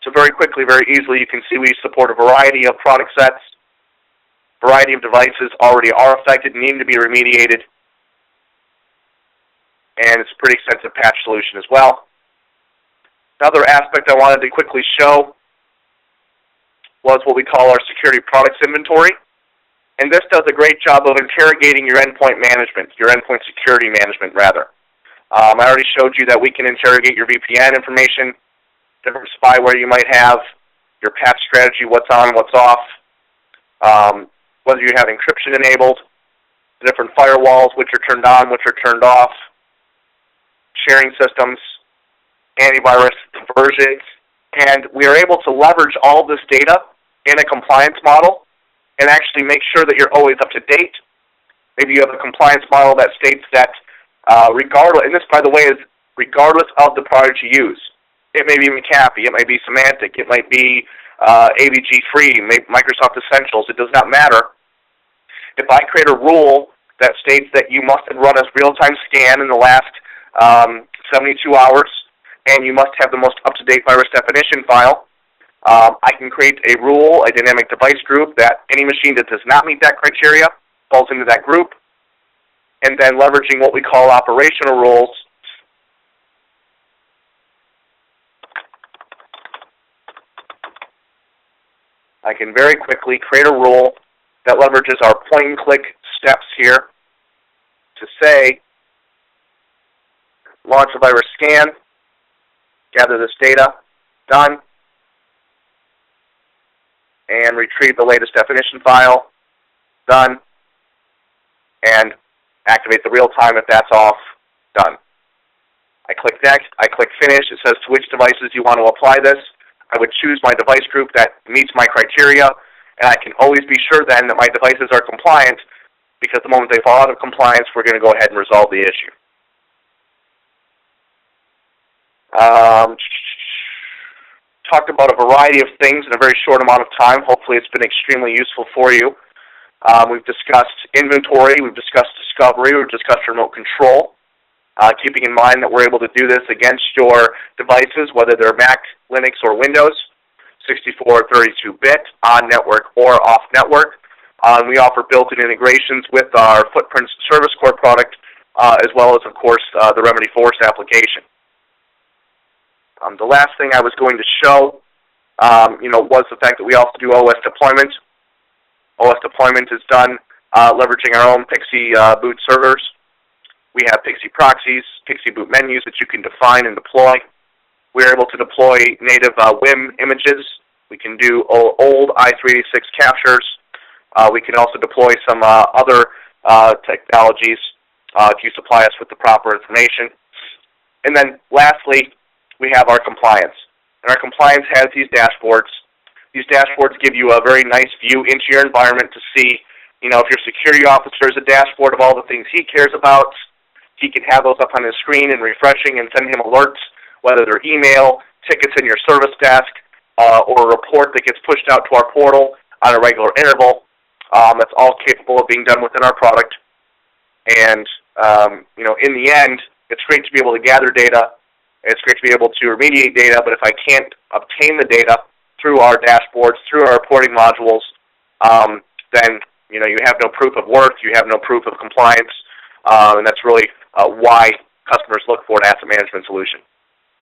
So very quickly, very easily, you can see we support a variety of product sets, variety of devices already are affected and need to be remediated, and it's a pretty extensive patch solution as well. Another aspect I wanted to quickly show was what we call our security products inventory. And this does a great job of interrogating your endpoint management, your endpoint security management, rather. I already showed you that we can interrogate your VPN information, different spyware you might have, your patch strategy, what's on, what's off, whether you have encryption enabled, the different firewalls, which are turned on, which are turned off, sharing systems, antivirus versions, and we are able to leverage all this data in a compliance model and actually make sure that you're always up to date. Maybe you have a compliance model that states that regardless, and this, by the way, is regardless of the product you use. It may be McAfee, it may be Symantec, it might be AVG-free, Microsoft Essentials, it does not matter. If I create a rule that states that you must have run a real-time scan in the last 72 hours, and you must have the most up-to-date virus definition file, I can create a rule, a dynamic device group, that any machine that does not meet that criteria falls into that group, and then leveraging what we call operational rules, I can very quickly create a rule that leverages our point-and-click steps here to say, launch a virus scan, gather this data, done, and retrieve the latest definition file, done, and activate the real-time if that's off, done. I click next, I click finish, it says to which devices you want to apply this. I would choose my device group that meets my criteria, and I can always be sure then that my devices are compliant, because the moment they fall out of compliance, we're going to go ahead and resolve the issue. Talked about a variety of things in a very short amount of time. Hopefully it's been extremely useful for you. We've discussed inventory, we've discussed discovery, we've discussed remote control. Keeping in mind that we're able to do this against your devices, whether they're Mac, Linux, or Windows, 64 or 32-bit, on-network or off-network. We offer built-in integrations with our FootPrints Service Core product, as well as, of course, the Remedy Force application. The last thing I was going to show, was the fact that we also do OS deployment. OS deployment is done leveraging our own Pixie boot servers. We have Pixie proxies, Pixie boot menus that you can define and deploy. We're able to deploy native WIM images. We can do old i386 captures. We can also deploy some other technologies if you supply us with the proper information. And then lastly, we have our compliance. And our compliance has these dashboards. These dashboards give you a very nice view into your environment to see, if your security officer is a dashboard of all the things he cares about. He can have those up on his screen and refreshing and send him alerts, whether they're email, tickets in your service desk, or a report that gets pushed out to our portal on a regular interval. That's all capable of being done within our product. And, in the end, it's great to be able to gather data. It's great to be able to remediate data, but if I can't obtain the data through our dashboards, through our reporting modules, then, you have no proof of work, you have no proof of compliance, and that's really why customers look for an asset management solution.